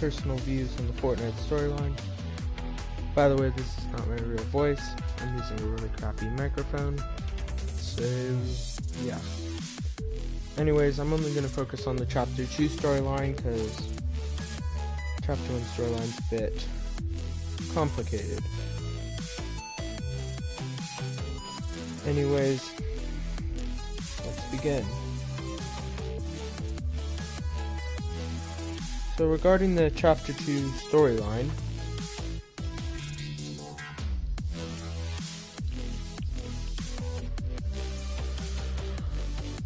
personal views on the Fortnite storyline. By the way, this is not my real voice. I'm using a really crappy microphone. So, yeah. Anyways, I'm only going to focus on the Chapter 2 storyline because Chapter 1 storyline's a bit complicated. Anyways, let's begin. So regarding the Chapter 2 storyline,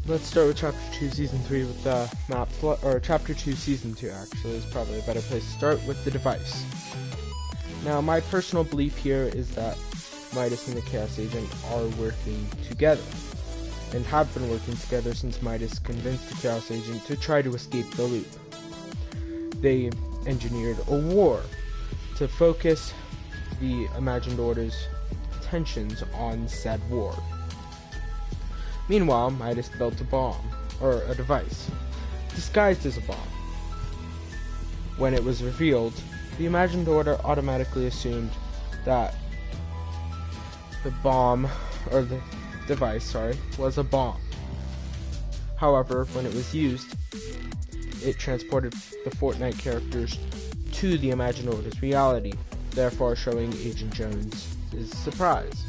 let's start with Chapter 2 Season 3 with the map or Chapter 2 Season 2 actually is probably a better place to start with the device. Now my personal belief here is that Midas and the Chaos Agent are working together, and have been working together since Midas convinced the Chaos Agent to try to escape the loop. They engineered a war to focus the Imagined Order's tensions on said war. Meanwhile, Midas built a bomb, or a device, disguised as a bomb. When it was revealed, the Imagined Order automatically assumed that the bomb, or the device, was a bomb. However, when it was used, it transported the Fortnite characters to the Imagined Order's reality, therefore showing Agent Jones' surprise.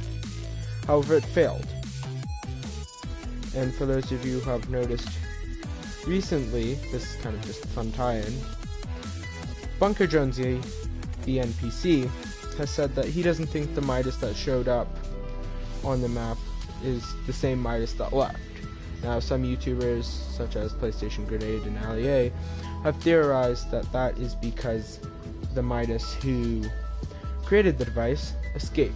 However, it failed. And for those of you who have noticed recently, this is kind of just a fun tie-in, Bunker Jonesy, the NPC, has said that he doesn't think the Midas that showed up on the map is the same Midas that left. Now, some YouTubers, such as PlayStation Grenade and Ali, have theorized that that is because the Midas who created the device escaped.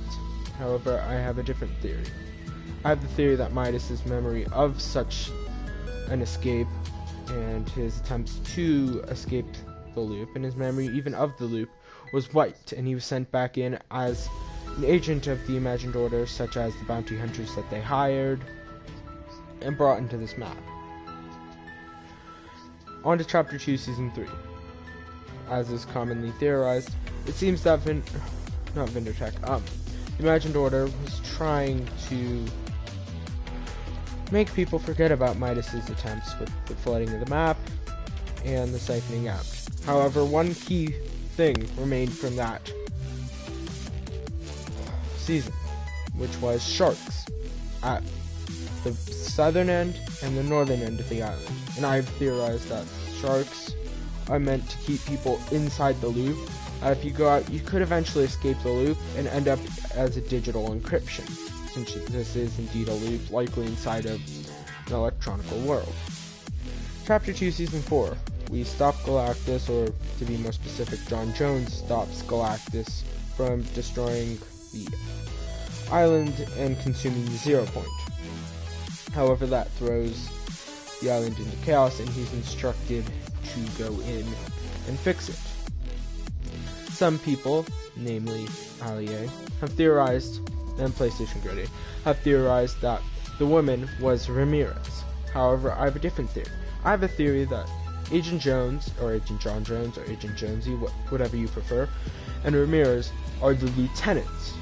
However, I have a different theory. I have the theory that Midas' memory of such an escape and his attempts to escape the loop, and his memory even of the loop, was wiped, and he was sent back in as an agent of the Imagined Order, such as the bounty hunters that they hired and brought into this map. On to Chapter 2, Season 3. As is commonly theorized, it seems that the Imagined Order was trying to make people forget about Midas' attempts with the flooding of the map and the siphoning out. However, one key thing remained from that season, which was sharks at the southern end and the northern end of the island. And I've theorized that sharks are meant to keep people inside the loop. If you go out, you could eventually escape the loop and end up as a digital encryption, since this is indeed a loop likely inside of an electronical world. Chapter 2, Season 4. We stop Galactus, or to be more specific, John Jones stops Galactus from destroying the island and consuming the 0 point. However, that throws the island into chaos, and he's instructed to go in and fix it. Some people, namely Ali, have theorized, and PlayStation Grenade, have theorized that the woman was Ramirez. However, I have a different theory. I have a theory that Agent Jones, or Agent John Jones, or Agent Jonesy, whatever you prefer, and Ramirez are the lieutenants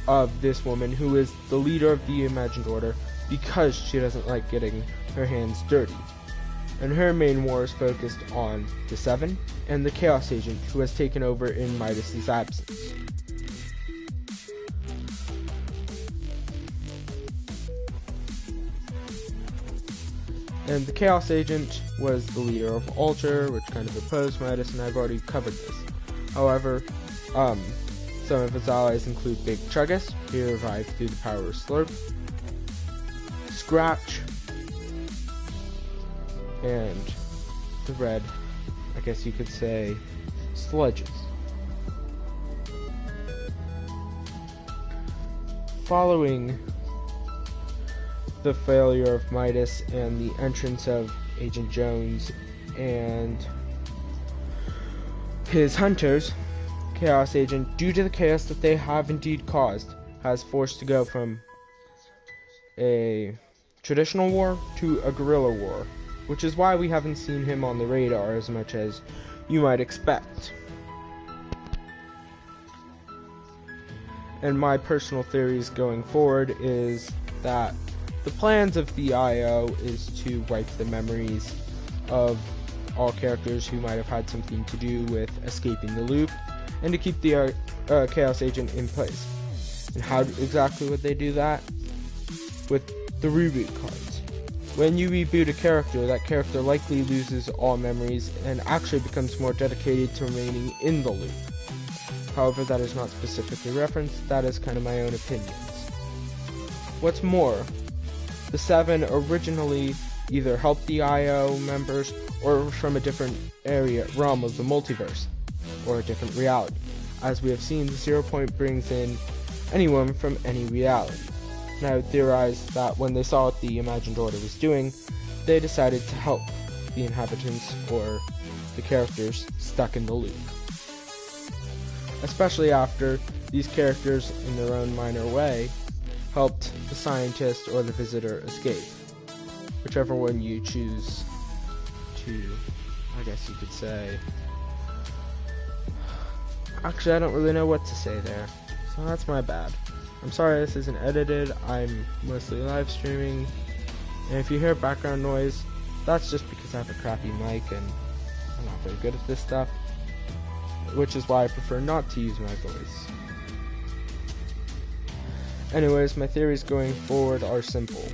of this woman who is the leader of the Imagined Order because she doesn't like getting her hands dirty. And her main war is focused on the Seven and the Chaos Agent, who has taken over in Midas' absence. And the Chaos Agent was the leader of Alter, which kind of opposed Midas, and I've already covered this. However, some of his allies include Big Chuggus, he revived through the power of Slurp, Scratch, and the red, I guess you could say, Sludges. Following the failure of Midas and the entrance of Agent Jones and his hunters, Chaos Agent, due to the chaos that they have indeed caused, has forced to go from a traditional war to a guerrilla war, which is why we haven't seen him on the radar as much as you might expect. And my personal theories going forward is that the plans of the IO is to wipe the memories of all characters who might have had something to do with escaping the loop, and to keep the Chaos Agent in place. And how exactly would they do that? With the reboot cards. When you reboot a character, that character likely loses all memories and actually becomes more dedicated to remaining in the loop. However, that is not specifically referenced, that is kind of my own opinions. What's more, the 7 originally either helped the IO members or from a different realm of the multiverse, or a different reality. As we have seen, the 0 Point brings in anyone from any reality. And I would theorize that when they saw what the Imagined Order was doing, they decided to help the inhabitants or the characters stuck in the loop. Especially after these characters, in their own minor way, helped the scientist or the visitor escape. Whichever one you choose to, I guess you could say. Actually, I don't really know what to say there, so that's my bad. I'm sorry this isn't edited, I'm mostly live streaming, and if you hear background noise, that's just because I have a crappy mic and I'm not very good at this stuff, which is why I prefer not to use my voice. Anyways, my theories going forward are simple.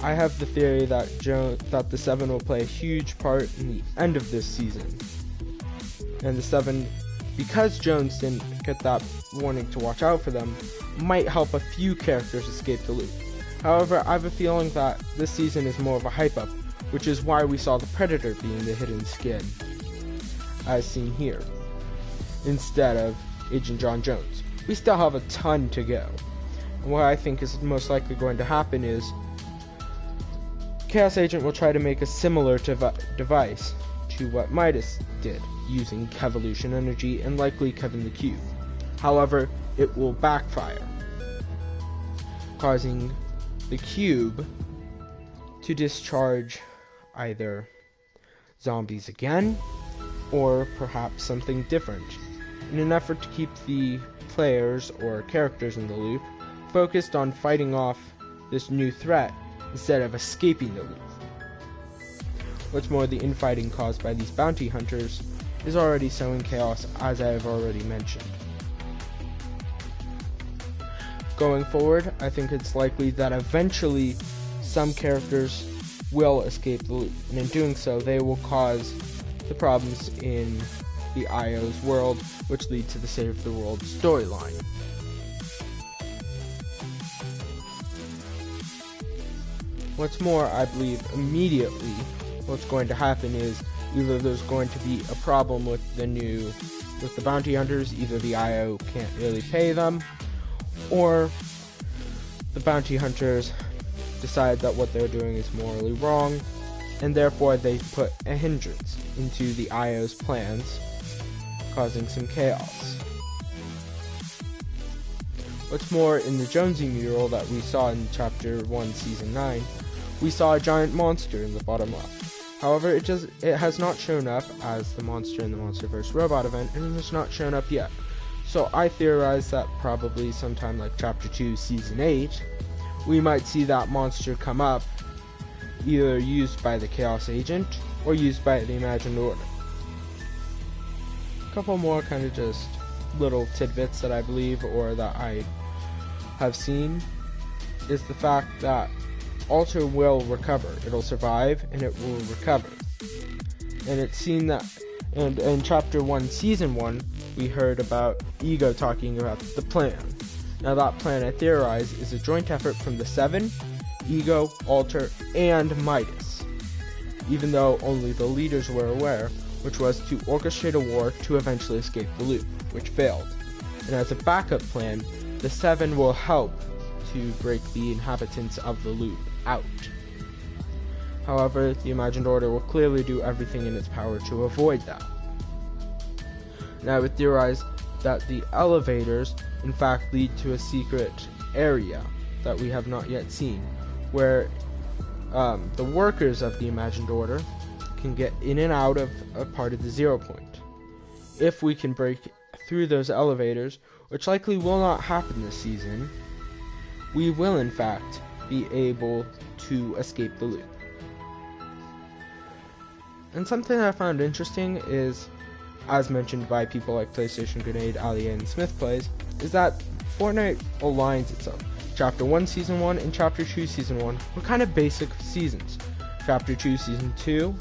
I have the theory that the 7 will play a huge part in the end of this season. And the 7, because Jones didn't get that warning to watch out for them, might help a few characters escape the loop. However, I have a feeling that this season is more of a hype-up, which is why we saw the Predator being the hidden skin, as seen here, instead of Agent John Jones. We still have a ton to go. And what I think is most likely going to happen is Chaos Agent will try to make a similar device to what Midas did, using Kevolution energy and likely Kevin the Cube. However, it will backfire, causing the Cube to discharge either zombies again, or perhaps something different, in an effort to keep the players or characters in the loop focused on fighting off this new threat instead of escaping the loop. What's more, the infighting caused by these bounty hunters is already sowing chaos, as I have already mentioned. Going forward, I think it's likely that eventually some characters will escape the loop, and in doing so, they will cause the problems in the IO's world, which lead to the Save the World storyline. What's more, I believe immediately what's going to happen is either there's going to be a problem with the bounty hunters, either the IO can't really pay them, or the bounty hunters decide that what they're doing is morally wrong, and therefore they put a hindrance into the IO's plans, causing some chaos. What's more, in the Jonesy mural that we saw in Chapter 1, Season 9, we saw a giant monster in the bottom left. However, it has not shown up as the monster in the MonsterVerse robot event, and it has not shown up yet. So I theorize that probably sometime like Chapter 2, Season 8, we might see that monster come up, either used by the Chaos Agent, or used by the Imagined Order. A couple more kind of just little tidbits that I believe, or that I have seen, is the fact that Alter will recover. It'll survive, and it will recover. And it's seen that, and in Chapter 1, Season 1, we heard about Ego talking about the plan. Now that plan, I theorize, is a joint effort from the 7, Ego, Alter, and Midas, even though only the leaders were aware, which was to orchestrate a war to eventually escape the loop, which failed. And as a backup plan, the 7 will help to break the inhabitants of the loop out. However, the Imagined Order will clearly do everything in its power to avoid that. And I would theorize that the elevators, in fact, lead to a secret area that we have not yet seen, where the workers of the Imagined Order can get in and out of a part of the 0 Point. If we can break through those elevators, which likely will not happen this season, we will in fact be able to escape the loop. And something that I found interesting is, as mentioned by people like PlayStation Grenade, Ali, and Smith Plays, is that Fortnite aligns itself. Chapter 1 Season 1 and Chapter 2 Season 1 were kind of basic seasons. Chapter 2 Season 2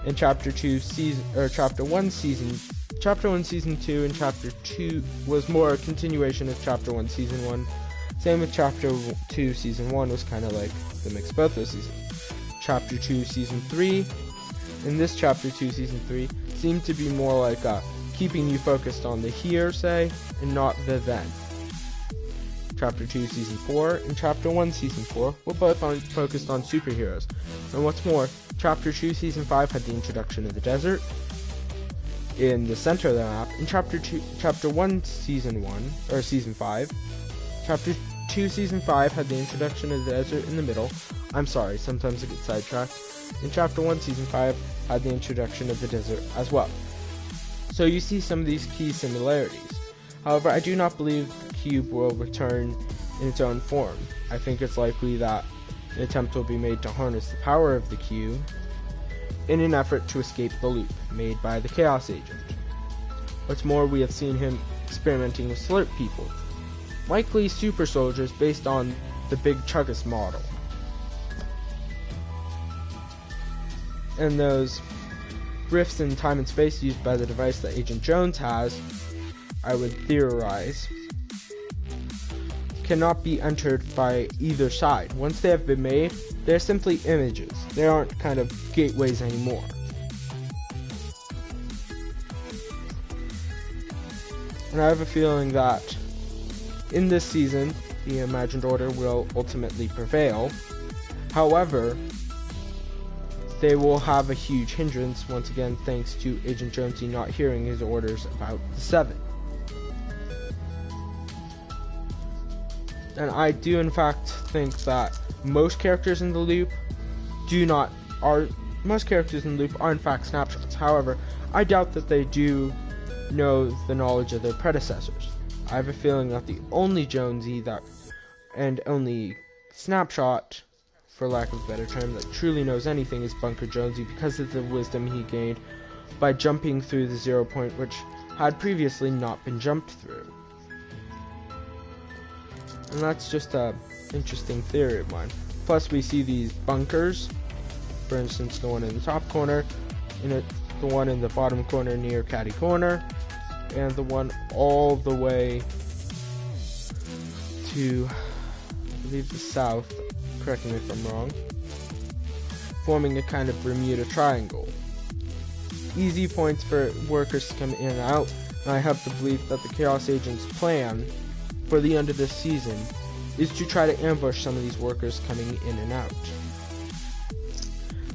and Chapter 1 Season 2 and Chapter 2 was more a continuation of Chapter 1 Season 1. Same with Chapter 2 Season 1 was kind of like the mix of both those seasons. Chapter 2 Season 3 and this Chapter 2 Season 3 seemed to be more like keeping you focused on the here, say, and not the then. Chapter 2 Season 4 and Chapter 1 Season 4 were both focused on superheroes. And what's more, Chapter 2 Season 5 had the introduction of the desert in the center of the map, and Chapter 1 Season 1, or Season 5, Chapter 2 Season 5 had the introduction of the desert in the middle. I'm sorry, sometimes I get sidetracked. And Chapter 1 Season 5 had the introduction of the desert as well. So you see some of these key similarities. However, I do not believe the cube will return in its own form. I think it's likely that an attempt will be made to harness the power of the cube in an effort to escape the loop made by the Chaos Agent. What's more, we have seen him experimenting with slurp people, likely super soldiers based on the Big Chuggus model. And those rifts in time and space used by the device that Agent Jones has, I would theorize, cannot be entered by either side. Once they have been made, they're simply images. They aren't kind of gateways anymore. And I have a feeling that in this season, the Imagined Order will ultimately prevail. However, they will have a huge hindrance, once again, thanks to Agent Jonesy not hearing his orders about the Seven. And I do in fact think that most characters in the loop are in fact snapshots. However, I doubt that they do know the knowledge of their predecessors. I have a feeling that the only Jonesy and only snapshot, for lack of a better term, that truly knows anything is Bunker Jonesy, because of the wisdom he gained by jumping through the 0 point, which had previously not been jumped through. And that's just a interesting theory of mine. Plus, we see these bunkers, for instance, the one in the top corner, the one in the bottom corner near Caddy Corner, and the one all the way to, I believe, the south, correct me if I'm wrong, forming a kind of Bermuda Triangle. Easy points for workers to come in and out, and I have the belief that the Chaos Agent's plan for the end of this season is to try to ambush some of these workers coming in and out.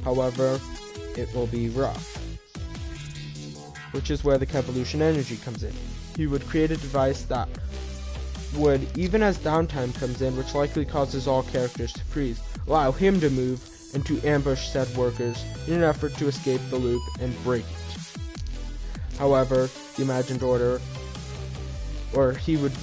However, it will be rough, which is where the Kevolution energy comes in. He would create a device that would, even as downtime comes in, which likely causes all characters to freeze, allow him to move and to ambush said workers in an effort to escape the loop and break it. However, the Imagined Order, or he would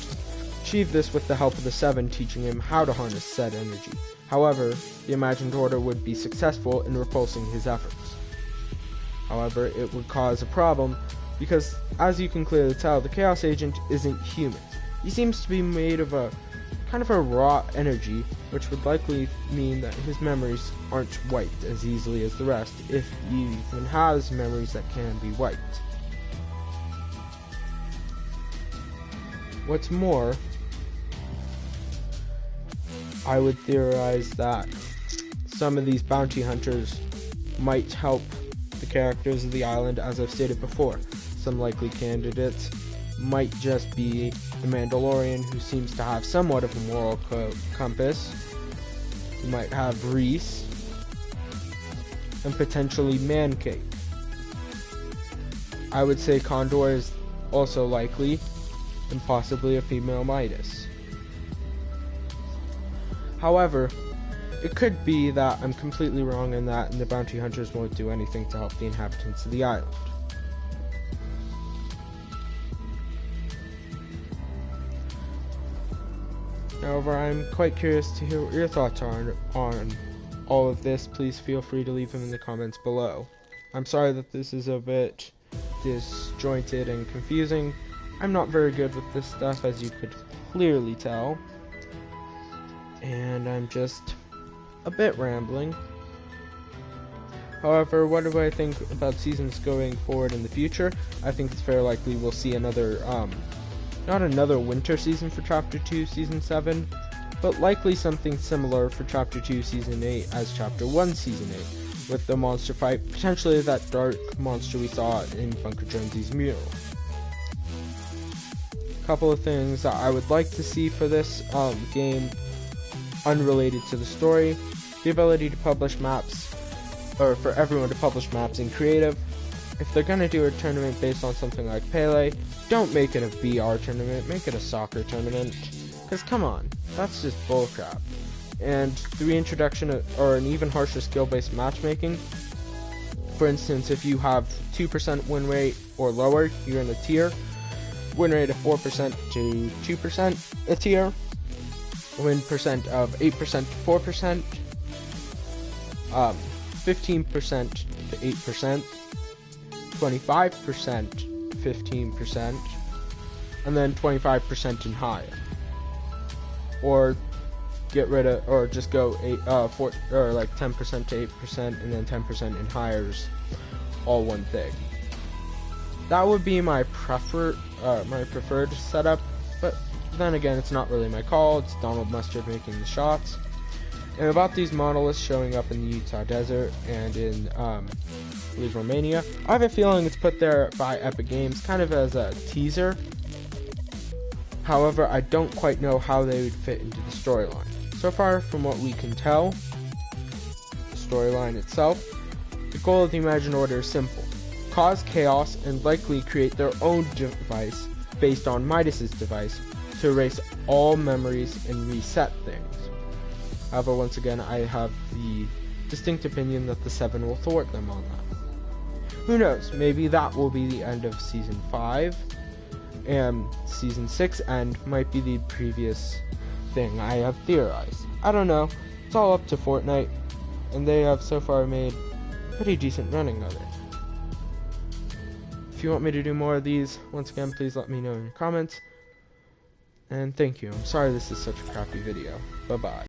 achieve this with the help of the Seven teaching him how to harness said energy. However, the Imagined Order would be successful in repulsing his efforts. However, it would cause a problem because, as you can clearly tell, the Chaos Agent isn't human. He seems to be made of a kind of a raw energy, which would likely mean that his memories aren't wiped as easily as the rest, if he even has memories that can be wiped. What's more, I would theorize that some of these bounty hunters might help the characters of the island, as I've stated before. Some likely candidates might just be the Mandalorian, who seems to have somewhat of a moral compass. You might have Reese, and potentially Mancake. I would say Condor is also likely, and possibly a female Midas. However, it could be that I'm completely wrong in that, and the bounty hunters won't do anything to help the inhabitants of the island. However, I'm quite curious to hear what your thoughts are on all of this. Please feel free to leave them in the comments below. I'm sorry that this is a bit disjointed and confusing. I'm not very good with this stuff, as you could clearly tell. And I'm just a bit rambling. However, what do I think about seasons going forward in the future? I think it's fairly likely we'll see another, not another winter season for Chapter 2, Season 7, but likely something similar for Chapter 2, Season 8 as Chapter 1, Season 8, with the monster fight, potentially that dark monster we saw in Bunker Jonesy's mural. A couple of things that I would like to see for this game, unrelated to the story: the ability to publish maps, or for everyone to publish maps in creative. If they're gonna do a tournament based on something like Pele, don't make it a VR tournament, make it a soccer tournament. Cause come on, that's just bullcrap. And the reintroduction of, or an even harsher skill-based matchmaking. For instance, if you have 2% win rate or lower, you're in a tier. Win rate of 4% to 2% a tier. Win percent of 8% to 4%. 15% to 8%, 25% to 15%, and then 25% and higher. Or get rid of, or just go 10% to 8%, and then 10% and higher's all one thing. That would be my preferred setup, but then again, it's not really my call. It's Donald Mustard making the shots. And about these monoliths showing up in the Utah desert and in, I believe, Romania, I have a feeling it's put there by Epic Games, kind of as a teaser. However, I don't quite know how they would fit into the storyline. So far, from what we can tell, the storyline itself, the goal of the Imagined Order is simple: cause chaos and likely create their own device based on Midas's device to erase all memories and reset things. However, once again, I have the distinct opinion that the 7 will thwart them on that. Who knows, maybe that will be the end of Season 5, and Season 6 end might be the previous thing I have theorized. I don't know, it's all up to Fortnite, and they have so far made pretty decent running of it. If you want me to do more of these, once again, please let me know in your comments, and thank you. I'm sorry this is such a crappy video. Bye-bye.